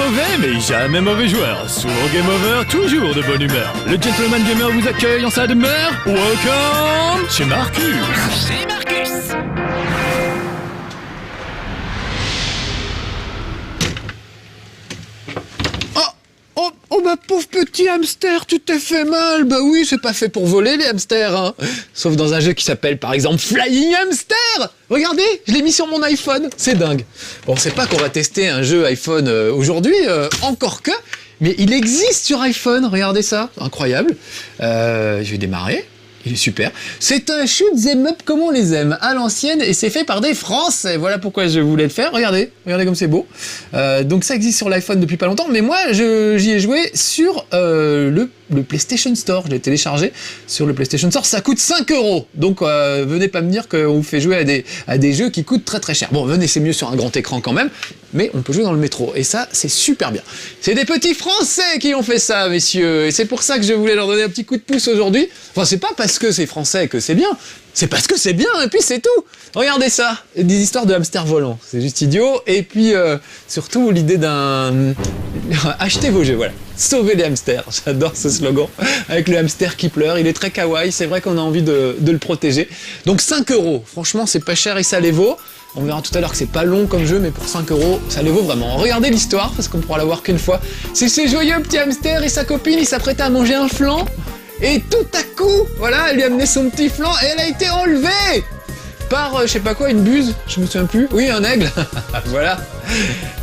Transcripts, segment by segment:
mauvais, mais jamais mauvais joueur. Souvent game over, toujours de bonne humeur. Le Gentleman Gamer vous accueille en sa demeure. Welcome chez Marcus. Chez Marcus. Oh ma pauvre petit hamster, tu t'es fait mal. Bah oui, c'est pas fait pour voler les hamsters, hein. Sauf dans un jeu qui s'appelle par exemple Flying Hamster. Regardez, je l'ai mis sur mon iPhone, c'est dingue. Bon, c'est pas qu'on va tester un jeu iPhone aujourd'hui, encore que, mais il existe sur iPhone, regardez ça, incroyable. Je vais démarrer. Il est super. C'est un shoot 'em up comme on les aime, à l'ancienne, et c'est fait par des Français. Voilà pourquoi je voulais le faire. Regardez comme c'est beau. Donc ça existe sur l'iPhone depuis pas longtemps, mais moi j'y ai joué sur le PlayStation Store. Je l'ai téléchargé sur le PlayStation Store. Ça coûte 5 €. Donc venez pas me dire qu'on vous fait jouer à des jeux qui coûtent très très cher. Bon, venez, c'est mieux sur un grand écran quand même, mais on peut jouer dans le métro. Et ça, c'est super bien. C'est des petits Français qui ont fait ça, messieurs. Et c'est pour ça que je voulais leur donner un petit coup de pouce aujourd'hui. Enfin, c'est pas parce que c'est français que c'est bien. C'est parce que c'est bien, et puis c'est tout. Regardez ça, des histoires de hamsters volants. C'est juste idiot. Et puis, surtout, l'idée d'un... Achetez vos jeux, voilà. Sauvez les hamsters. J'adore ce slogan. Avec le hamster qui pleure. Il est très kawaii. C'est vrai qu'on a envie de le protéger. Donc 5 €. Franchement, c'est pas cher et ça les vaut. On verra tout à l'heure que c'est pas long comme jeu, mais pour 5 €, ça les vaut vraiment. Regardez l'histoire, parce qu'on pourra la voir qu'une fois. C'est ce joyeux petit hamster et sa copine, ils s'apprêtaient à manger un flan. Et tout à coup, voilà, elle lui a amené son petit flan et elle a été enlevée par, je sais pas quoi, une buse, je me souviens plus. Oui, un aigle, voilà.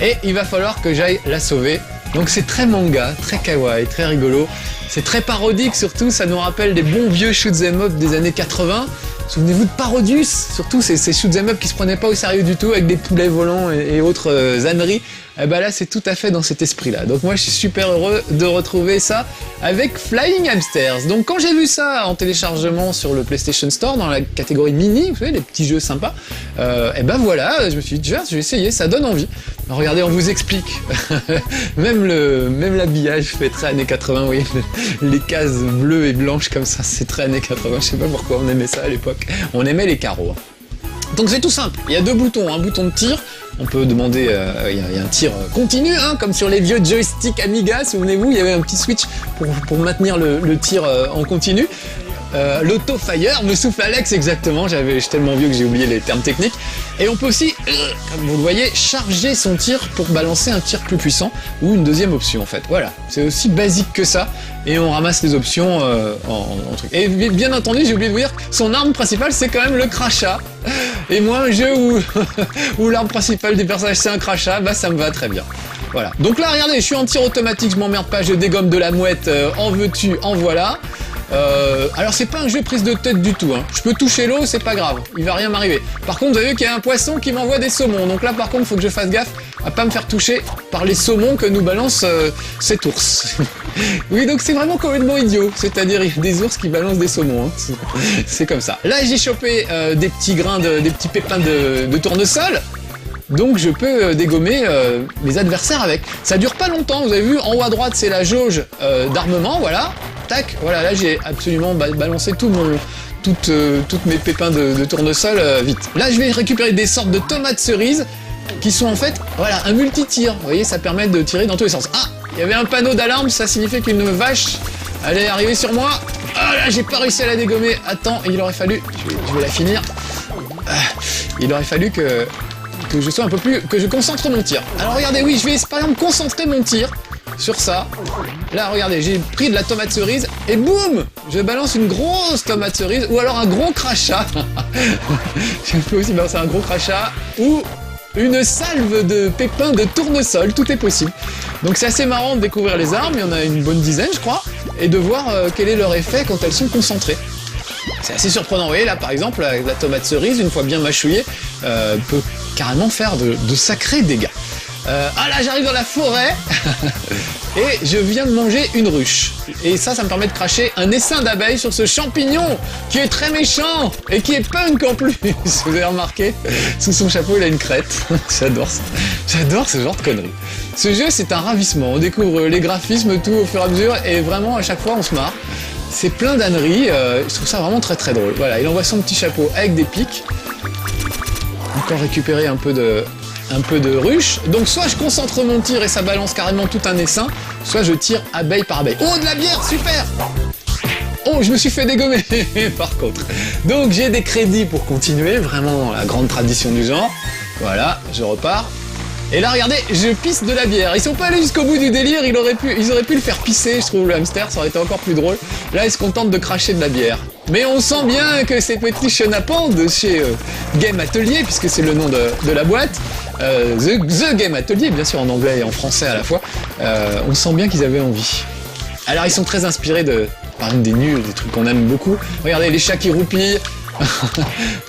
Et il va falloir que j'aille la sauver. Donc c'est très manga, très kawaii, très rigolo. C'est très parodique surtout, ça nous rappelle des bons vieux shoot 'em up des années 80. Souvenez-vous de Parodius, surtout ces shoot 'em up qui se prenaient pas au sérieux du tout avec des poulets volants et autres âneries. Et bah là c'est tout à fait dans cet esprit-là. Donc moi je suis super heureux de retrouver ça avec Flying Hamsters. Donc quand j'ai vu ça en téléchargement sur le PlayStation Store dans la catégorie mini, vous savez les petits jeux sympas, et ben voilà, je me suis dit je vais essayer, ça donne envie. Alors, regardez, on vous explique. même l'habillage fait très années 80, vous voyez, les cases bleues et blanches comme ça, c'est très années 80, je sais pas pourquoi on aimait ça à l'époque. On aimait les carreaux. Donc c'est tout simple, il y a deux boutons, un bouton de tir, on peut demander, il y a un tir continu, hein, comme sur les vieux joysticks Amiga, souvenez-vous, il y avait un petit switch pour maintenir le tir en continu. L'auto-fire, me souffle Alex exactement, je suis tellement vieux que j'ai oublié les termes techniques. Et on peut aussi, comme vous le voyez, charger son tir pour balancer un tir plus puissant, ou une deuxième option en fait. Voilà, c'est aussi basique que ça, et on ramasse les options en truc. Et bien entendu, j'ai oublié de vous dire, son arme principale c'est quand même le crachat. Et moi, un jeu où l'arme principale des personnages c'est un crachat, bah ça me va très bien. Voilà. Donc là, regardez, je suis en tir automatique, je m'emmerde pas, je dégomme de la mouette, en veux-tu, en voilà. Alors c'est pas un jeu prise de tête du tout, hein. Je peux toucher l'eau, c'est pas grave, il va rien m'arriver. Par contre, vous avez vu qu'il y a un poisson qui m'envoie des saumons, donc là par contre, il faut que je fasse gaffe à pas me faire toucher par les saumons que nous balance cet ours. Oui, donc c'est vraiment complètement idiot, c'est-à-dire il y a des ours qui balancent des saumons, hein. C'est comme ça. Là, j'ai chopé des petits grains, des petits pépins de tournesol. Donc je peux dégommer mes adversaires avec. Ça dure pas longtemps, vous avez vu, en haut à droite c'est la jauge d'armement, voilà. Tac, voilà, là j'ai absolument balancé toutes mes pépins de tournesol vite. Là je vais récupérer des sortes de tomates cerises qui sont en fait, voilà, un multi-tir. Vous voyez, ça permet de tirer dans tous les sens. Ah, il y avait un panneau d'alarme, ça signifiait qu'une vache allait arriver sur moi. Ah là, j'ai pas réussi à la dégommer. Attends, il aurait fallu, je vais la finir. Il aurait fallu que je sois un peu plus, que je concentre mon tir. Alors regardez, oui, je vais par exemple concentrer mon tir sur ça. Là, regardez, j'ai pris de la tomate cerise et boum, je balance une grosse tomate cerise ou alors un gros crachat. Je peux aussi balancer un gros crachat ou une salve de pépins de tournesol, tout est possible. Donc c'est assez marrant de découvrir les armes, il y en a une bonne dizaine je crois, et de voir quel est leur effet quand elles sont concentrées. C'est assez surprenant, vous voyez là par exemple, la tomate cerise, une fois bien mâchouillée, peut carrément faire de sacrés dégâts. Ah là, j'arrive dans la forêt et je viens de manger une ruche. Et ça me permet de cracher un essaim d'abeilles sur ce champignon qui est très méchant et qui est punk en plus. Vous avez remarqué, sous son chapeau, il a une crête. J'adore ça. J'adore ce genre de conneries. Ce jeu, c'est un ravissement. On découvre les graphismes, tout au fur et à mesure, et vraiment, à chaque fois, on se marre. C'est plein d'âneries. Je trouve ça vraiment très très drôle. Voilà, il envoie son petit chapeau avec des pics. Encore récupérer un peu un peu de ruche. Donc soit je concentre mon tir et ça balance carrément tout un essaim, soit je tire abeille par abeille. Oh, de la bière, super! Oh, je me suis fait dégommer par contre. Donc j'ai des crédits pour continuer, vraiment la grande tradition du genre. Voilà, je repars. Et là, regardez, je pisse de la bière. Ils sont pas allés jusqu'au bout du délire, ils auraient pu le faire pisser, je trouve, le hamster, ça aurait été encore plus drôle. Là, ils se contentent de cracher de la bière. Mais on sent bien que ces petits chenapans de chez Game Atelier, puisque c'est le nom de la boîte, The Game Atelier, bien sûr en anglais et en français à la fois, on sent bien qu'ils avaient envie. Alors, ils sont très inspirés par exemple des nuls, des trucs qu'on aime beaucoup. Regardez, les chats qui roupillent.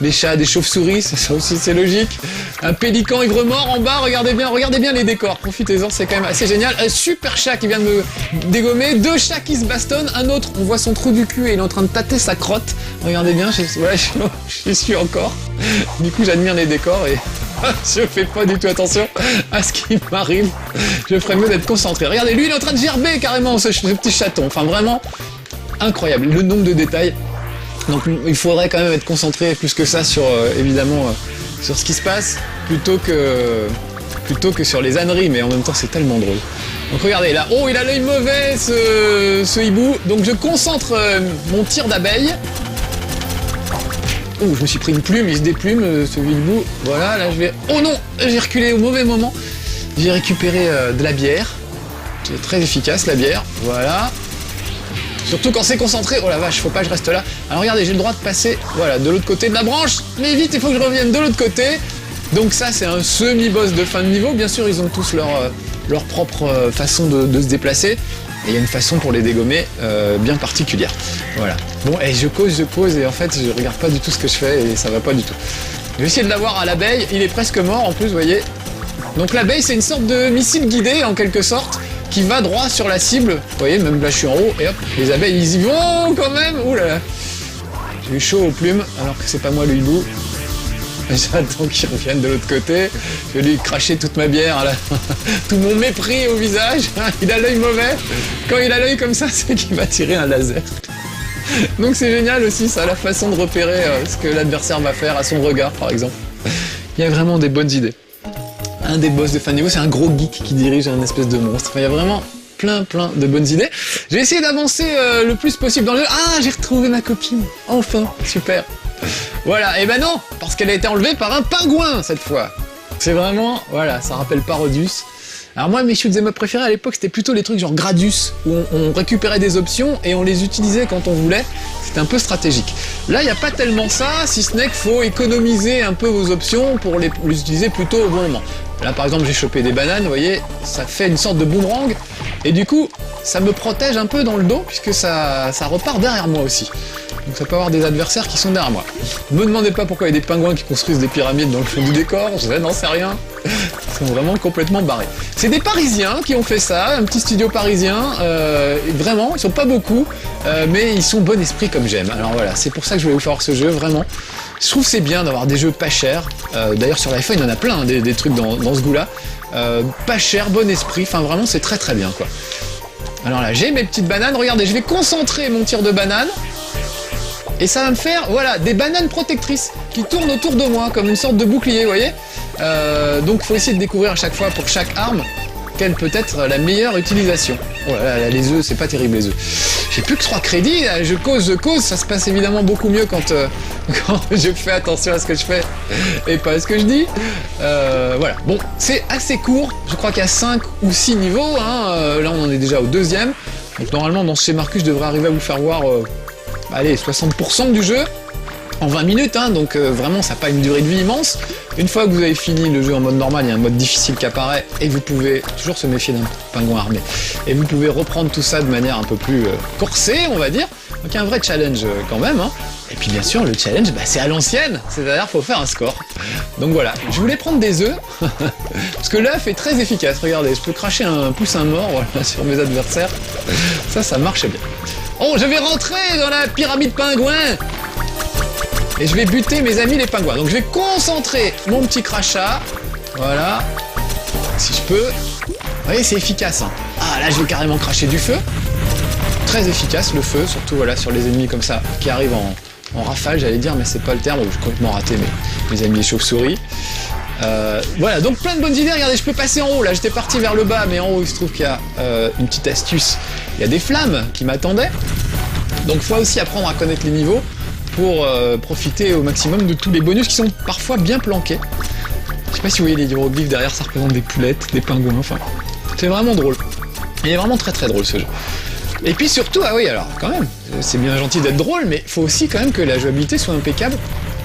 Les chats, des chauves-souris, ça aussi c'est logique. Un pélican ivre-mort en bas, regardez bien les décors, profitez-en, c'est quand même assez génial. Un super chat qui vient de me dégommer, 2 chats qui se bastonnent, un autre, on voit son trou du cul et il est en train de tâter sa crotte. Regardez bien, je suis encore. Du coup j'admire les décors et je fais pas du tout attention à ce qui m'arrive. Je ferais mieux d'être concentré. Regardez, lui il est en train de gerber carrément ce petit chaton, enfin vraiment incroyable, le nombre de détails. Donc il faudrait quand même être concentré plus que ça sur évidemment sur ce qui se passe plutôt que sur les âneries, mais en même temps c'est tellement drôle. Donc regardez là, oh il a l'œil mauvais ce hibou, donc je concentre mon tir d'abeille. Oh, je me suis pris une plume, il se déplume ce hibou. Voilà, là je vais. Oh non, j'ai reculé au mauvais moment. J'ai récupéré de la bière. C'est très efficace la bière. Voilà. Surtout quand c'est concentré, oh la vache, faut pas que je reste là. Alors regardez, j'ai le droit de passer, voilà, de l'autre côté de la branche, mais vite, il faut que je revienne de l'autre côté. Donc ça, c'est un semi-boss de fin de niveau. Bien sûr, ils ont tous leur propre façon de se déplacer. Et il y a une façon pour les dégommer bien particulière. Voilà. Bon, et je cause, et en fait, je regarde pas du tout ce que je fais, et ça va pas du tout. Je vais essayer de l'avoir à l'abeille, il est presque mort en plus, vous voyez. Donc l'abeille, c'est une sorte de missile guidé, en quelque sorte, qui va droit sur la cible. Vous voyez, même là je suis en haut, et hop, les abeilles ils y vont quand même. Ouh là là. J'ai eu chaud aux plumes, alors que c'est pas moi le hibou. J'attends qu'il revienne de l'autre côté. Je vais lui cracher toute ma bière, là. Tout mon mépris au visage. Il a l'œil mauvais. Quand il a l'œil comme ça, c'est qu'il va tirer un laser. Donc c'est génial aussi, ça, la façon de repérer ce que l'adversaire va faire à son regard, par exemple. Il y a vraiment des bonnes idées. Un des boss de fin de niveau, c'est un gros geek qui dirige un espèce de monstre. Enfin, il y a vraiment plein de bonnes idées. Je vais essayer d'avancer le plus possible dans le jeu. Ah, j'ai retrouvé ma copine. Enfin, super. Voilà, et ben non, parce qu'elle a été enlevée par un pingouin cette fois. C'est vraiment, voilà, ça rappelle Parodius. Alors moi, mes shoot'em up préférés à l'époque, c'était plutôt les trucs genre Gradius, où on récupérait des options et on les utilisait quand on voulait. C'était un peu stratégique. Là, il n'y a pas tellement ça, si ce n'est qu'il faut économiser un peu vos options pour les utiliser plutôt au bon moment. Là, par exemple, j'ai chopé des bananes, vous voyez, ça fait une sorte de boomerang, et du coup, ça me protège un peu dans le dos, puisque ça repart derrière moi aussi. Donc ça peut avoir des adversaires qui sont derrière moi. Ne me demandez pas pourquoi il y a des pingouins qui construisent des pyramides dans le fond du décor, je n'en sais rien. Ils sont vraiment complètement barrés. C'est des Parisiens qui ont fait ça, un petit studio parisien, vraiment, ils sont pas beaucoup, mais ils sont bon esprit comme j'aime. Alors voilà, c'est pour ça que je voulais vous faire ce jeu, vraiment. Je trouve que c'est bien d'avoir des jeux pas chers, d'ailleurs sur l'iPhone il y en a plein, hein, des trucs dans ce goût-là. Pas cher, bon esprit, enfin vraiment c'est très bien quoi. Alors là, j'ai mes petites bananes, regardez, je vais concentrer mon tir de banane. Et ça va me faire, voilà, des bananes protectrices qui tournent autour de moi, comme une sorte de bouclier, vous voyez. Donc il faut essayer de découvrir à chaque fois, pour chaque arme, quelle peut être la meilleure utilisation. Oh là là, les œufs, c'est pas terrible les œufs. J'ai plus que 3 crédits, là, je cause, ça se passe évidemment beaucoup mieux quand je fais attention à ce que je fais et pas à ce que je dis. Voilà, bon, c'est assez court, je crois qu'il y a 5 ou 6 niveaux, hein. Là on en est déjà au 2e. Donc normalement dans ce schéma Marcus, je devrais arriver à vous faire voir... allez, 60% du jeu en 20 minutes, hein, donc vraiment ça n'a pas une durée de vie immense. Une fois que vous avez fini le jeu en mode normal, il y a un mode difficile qui apparaît et vous pouvez toujours se méfier d'un pingouin armé. Et vous pouvez reprendre tout ça de manière un peu plus corsée, on va dire. Donc il y a un vrai challenge quand même. Hein. Et puis bien sûr, le challenge, bah, c'est à l'ancienne, c'est-à-dire qu'il faut faire un score. Donc voilà, je voulais prendre des œufs, parce que l'œuf est très efficace. Regardez, je peux cracher un poussin mort voilà, sur mes adversaires. Ça marche bien. Oh, je vais rentrer dans la pyramide pingouin et je vais buter mes amis les pingouins. Donc je vais concentrer mon petit crachat. Voilà. Si je peux. Vous voyez, c'est efficace. Hein. Ah, là, je vais carrément cracher du feu. Très efficace, le feu, surtout voilà, sur les ennemis comme ça, qui arrivent en rafale, j'allais dire, mais c'est pas le terme. J'ai complètement raté mes amis les chauves-souris. Voilà, donc plein de bonnes idées. Regardez, je peux passer en haut. Là, j'étais parti vers le bas, mais en haut, il se trouve qu'il y a une petite astuce. Il y a des flammes qui m'attendaient. Donc, il faut aussi apprendre à connaître les niveaux pour profiter au maximum de tous les bonus qui sont parfois bien planqués. Je sais pas si vous voyez les hiéroglyphes derrière, ça représente des poulettes, des pingouins, enfin... C'est vraiment drôle. Il est vraiment très très drôle ce jeu. Et puis surtout, ah oui, alors quand même, c'est bien gentil d'être drôle, mais il faut aussi quand même que la jouabilité soit impeccable.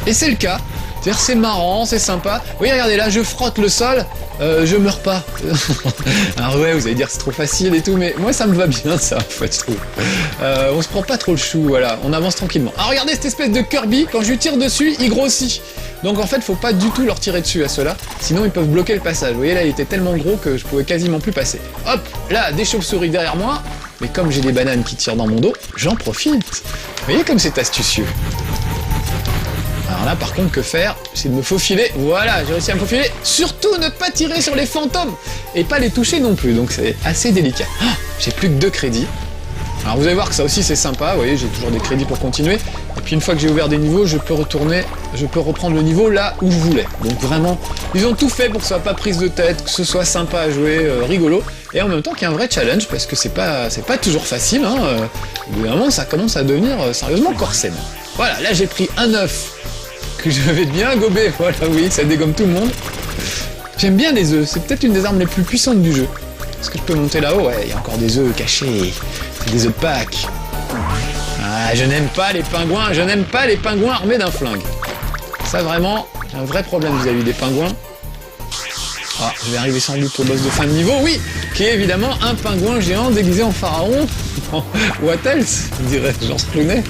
Et c'est le cas. C'est-à-dire c'est marrant, c'est sympa. Oui, regardez, là je frotte le sol, je meurs pas. Alors ouais, vous allez dire c'est trop facile et tout, mais moi ça me va bien ça en fait, je trouve. On se prend pas trop le chou, voilà, on avance tranquillement. Alors regardez cette espèce de Kirby, quand je lui tire dessus, il grossit. Donc en fait, faut pas du tout leur tirer dessus à ceux-là, sinon ils peuvent bloquer le passage. Vous voyez là, il était tellement gros que je pouvais quasiment plus passer. Hop, là, des chauves-souris derrière moi, mais comme j'ai des bananes qui tirent dans mon dos, j'en profite. Vous voyez comme c'est astucieux. Alors là, par contre, que faire? C'est de me faufiler. Voilà, j'ai réussi à me faufiler. Surtout, ne pas tirer sur les fantômes et pas les toucher non plus. Donc c'est assez délicat. Oh, j'ai plus que 2 crédits. Alors vous allez voir que ça aussi c'est sympa. Vous voyez, j'ai toujours des crédits pour continuer. Et puis une fois que j'ai ouvert des niveaux, je peux reprendre le niveau là où je voulais. Donc vraiment, ils ont tout fait pour que ce soit pas prise de tête, que ce soit sympa à jouer, rigolo. Et en même temps qu'il y a un vrai challenge parce que c'est pas toujours facile. Hein. Au bout d'un moment, ça commence à devenir sérieusement corsé. Voilà, là j'ai pris un œuf que je vais bien gober, voilà, oui, ça dégomme tout le monde. J'aime bien les œufs, c'est peut-être une des armes les plus puissantes du jeu. Est-ce que je peux monter là-haut? Ouais, il y a encore des œufs cachés, c'est des œufs de Pâques. Ah, je n'aime pas les pingouins armés d'un flingue. Ça vraiment, j'ai un vrai problème vis-à-vis des pingouins. Ah, je vais arriver sans doute au boss de fin de niveau, oui, qui est évidemment un pingouin géant déguisé en pharaon. What else, dirait Georges Clooney.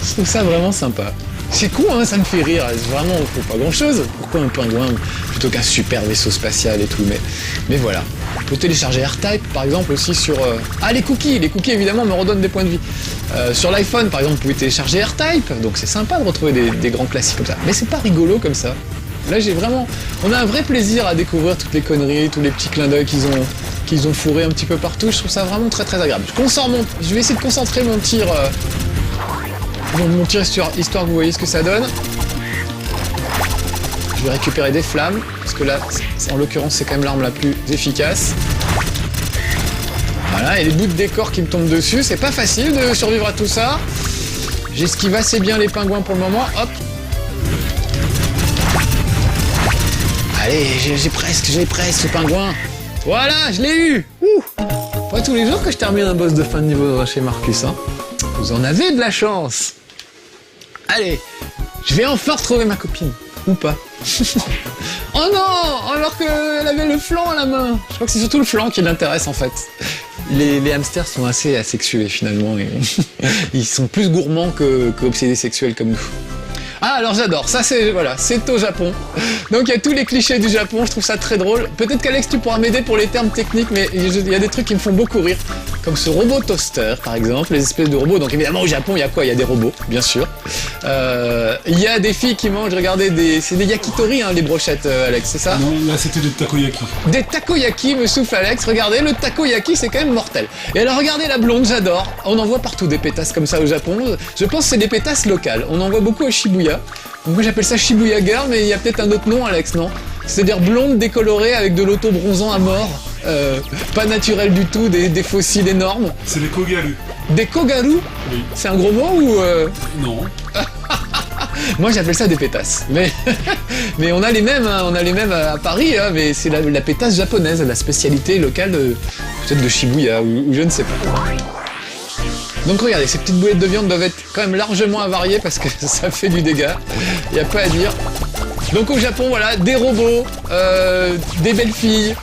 Je trouve ça vraiment sympa. C'est con, hein, ça me fait rire. Vraiment, on fait pas grand-chose. Pourquoi un pingouin plutôt qu'un super vaisseau spatial et tout, mais voilà. On peut télécharger R-Type, par exemple, aussi sur... Ah, les cookies, évidemment, me redonnent des points de vie. Sur l'iPhone, par exemple, vous pouvez télécharger R-Type, donc c'est sympa de retrouver des grands classiques comme ça. Mais c'est pas rigolo comme ça. Là, on a un vrai plaisir à découvrir toutes les conneries, tous les petits clins d'œil qu'ils ont fourrés un petit peu partout. Je trouve ça vraiment très très agréable. Je vais essayer de concentrer mon tir... Mon tir histoire que vous voyez ce que ça donne. Je vais récupérer des flammes, parce que là, en l'occurrence, c'est quand même l'arme la plus efficace. Voilà, et les bouts de décor qui me tombent dessus, c'est pas facile de survivre à tout ça. J'esquive assez bien les pingouins pour le moment, hop. Allez, j'ai presque ce pingouin. Voilà, je l'ai eu. Pas tous les jours que je termine un boss de fin de niveau chez Marcus, hein. Vous en avez de la chance. Allez, je vais enfin retrouver ma copine. Ou pas. Oh non, alors qu'elle avait le flanc à la main. Je crois que c'est surtout le flanc qui l'intéresse en fait. Les hamsters sont assez asexués finalement. Ils sont plus gourmands que obsédés sexuels comme nous. Ah alors j'adore, ça c'est au Japon. Donc il y a tous les clichés du Japon, je trouve ça très drôle. Peut-être qu'Alex tu pourras m'aider pour les termes techniques, mais il y a des trucs qui me font beaucoup rire. Comme ce robot toaster par exemple, les espèces de robots. Donc évidemment au Japon il y a quoi? Il y a des robots, bien sûr. Il y a des filles qui mangent, regardez, c'est des yakitori hein, les brochettes Alex, c'est ça? Non, là c'était des takoyaki. Des takoyaki me souffle Alex, regardez, le takoyaki c'est quand même mortel. Et alors regardez la blonde, j'adore. On en voit partout des pétasses comme ça au Japon. Je pense que c'est des pétasses locales. On en voit beaucoup au Shibuya. Donc moi j'appelle ça Shibuya Girl, mais il y a peut-être un autre nom Alex, non? C'est-à-dire blonde décolorée avec de l'auto-bronzant à mort, pas naturel du tout, des fossiles énormes. C'est des kogaru. Des kogaru? Oui. C'est un gros mot ou Non. Moi j'appelle ça des pétasses. Mais on a les mêmes, hein, à Paris, hein, mais c'est la pétasse japonaise, la spécialité locale peut-être de Shibuya ou je ne sais pas. Donc regardez, ces petites boulettes de viande doivent être quand même largement avariées parce que ça fait du dégât, il n'y a pas à dire. Donc au Japon, voilà, des robots, des belles filles,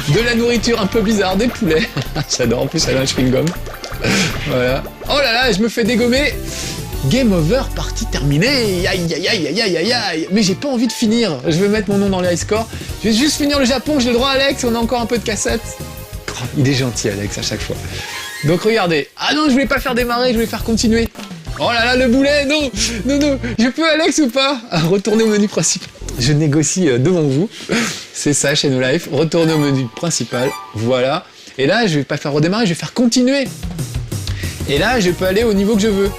de la nourriture un peu bizarre, des poulets. J'adore, en plus elle a un chewing-gum. Voilà. Oh là là, je me fais dégommer. Game over, partie terminée. Aïe aïe aïe aïe aïe aïe. Mais j'ai pas envie de finir. Je vais mettre mon nom dans les high scores. Je vais juste finir le Japon, j'ai le droit Alex, on a encore un peu de cassette. Oh, il est gentil Alex à chaque fois. Donc regardez. Ah non, je voulais pas le faire démarrer, je voulais faire continuer. Oh là là, le boulet, non. Je peux Alex ou pas? Retourner au menu principal. Je négocie devant vous. C'est ça chez No Life. Retourner au menu principal. Voilà. Et là, je vais pas faire redémarrer, je vais faire continuer. Et là, je peux aller au niveau que je veux.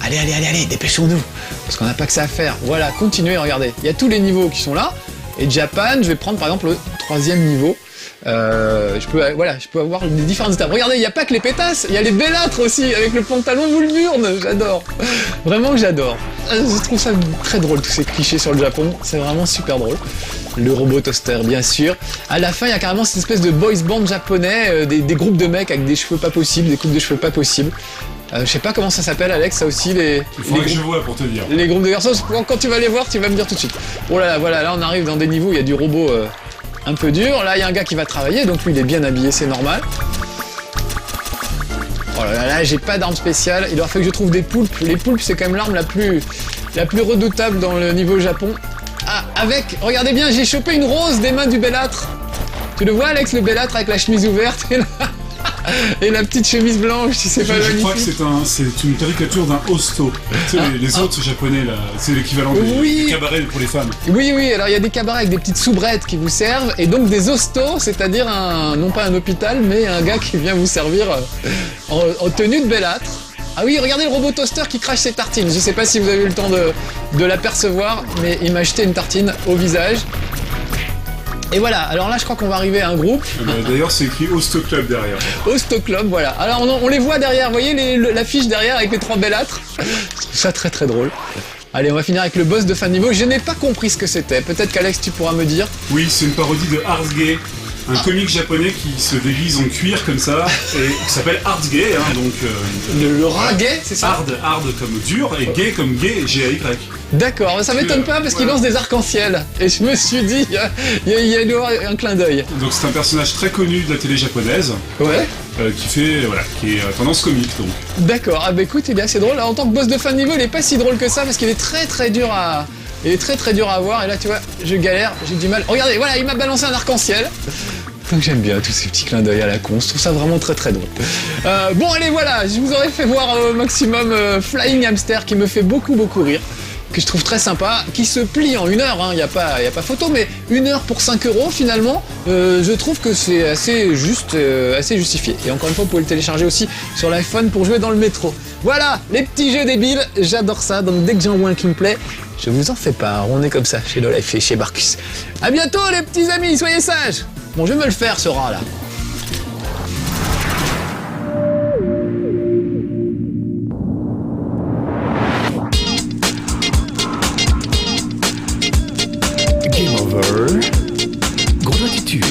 Allez, dépêchons-nous. Parce qu'on n'a pas que ça à faire. Voilà, continuez, regardez. Il y a tous les niveaux qui sont là. Et Japan, je vais prendre par exemple le 3e niveau. Je peux avoir les différentes étapes. Regardez, il n'y a pas que les pétasses, il y a les bellâtres aussi, avec le pantalon Moulburn. J'adore. Vraiment que j'adore. Je trouve ça très drôle, tous ces clichés sur le Japon. C'est vraiment super drôle. Le robot toaster, bien sûr. À la fin, il y a carrément cette espèce de boys band japonais, des groupes de mecs avec des cheveux pas possibles, des coupes de cheveux pas possibles. Je sais pas comment ça s'appelle, Alex, ça aussi, Il faudrait que je vois pour te dire. les groupes de garçons. Quand tu vas les voir, tu vas me dire tout de suite. Oh là là, voilà, là on arrive dans des niveaux où il y a du robot un peu dur. Là, il y a un gars qui va travailler, donc lui, il est bien habillé, c'est normal. Oh là là, j'ai pas d'arme spéciale. Il aurait fallu que je trouve des poulpes. Les poulpes, c'est quand même l'arme la plus redoutable dans le niveau Japon. Ah, regardez bien, j'ai chopé une rose des mains du bellâtre. Tu le vois, Alex, le bellâtre avec la chemise ouverte et la petite chemise blanche, si c'est pas Je magnifique. crois que c'est une caricature d'un hosto. Tu sais, les autres japonais, là, c'est l'équivalent Oui. des cabarets pour les femmes. Oui, alors il y a des cabarets avec des petites soubrettes qui vous servent, et donc des hostos, c'est-à-dire non pas un hôpital, mais un gars qui vient vous servir en tenue de bellâtre. Ah oui, regardez le robot toaster qui crache ses tartines. Je sais pas si vous avez eu le temps de l'apercevoir, mais il m'a jeté une tartine au visage. Et voilà, alors là je crois qu'on va arriver à un groupe. D'ailleurs, c'est écrit Hosto Club derrière. Hosto Club, voilà. Alors on les voit derrière, vous voyez l'affiche derrière avec les 3 bellâtres. Je trouve ça très très drôle. Allez, on va finir avec le boss de fin de niveau. Je n'ai pas compris ce que c'était. Peut-être qu'Alex, tu pourras me dire. Oui, c'est une parodie de Ars Gay, un comique japonais qui se déguise en cuir comme ça, et qui s'appelle Ars Gay, hein, donc... Le rat gay, c'est ça? Hard comme dur, et gay comme gay, G-A-Y. D'accord, ça m'étonne pas parce qu'il lance des arcs-en-ciel. Et je me suis dit, il y a un clin d'œil. Donc c'est un personnage très connu de la télé japonaise, Ouais. qui est tendance comique, donc. D'accord, ah bah écoute, il est assez drôle. Alors, en tant que boss de fin de niveau, il est pas si drôle que ça parce qu'il est très très dur à... Il est très très dur à avoir. Et là, tu vois, je galère, j'ai du mal. Regardez, voilà, il m'a balancé un arc-en-ciel. Donc j'aime bien tous ces petits clins d'œil à la con, je trouve ça vraiment très très drôle. Bon allez voilà, je vous aurais fait voir au maximum Flying Hamster qui me fait beaucoup rire, que je trouve très sympa, qui se plie en 1 heure, y a pas photo, mais 1 heure pour 5 € finalement, je trouve que c'est assez juste, assez justifié. Et encore une fois, vous pouvez le télécharger aussi sur l'iPhone pour jouer dans le métro. Voilà, les petits jeux débiles, j'adore ça, donc dès que j'en vois un qui me plaît, je vous en fais part, on est comme ça chez Lolife et chez Barkus. A bientôt les petits amis, soyez sages. Bon, je vais me le faire ce rat là. Game over. Grosse attitude.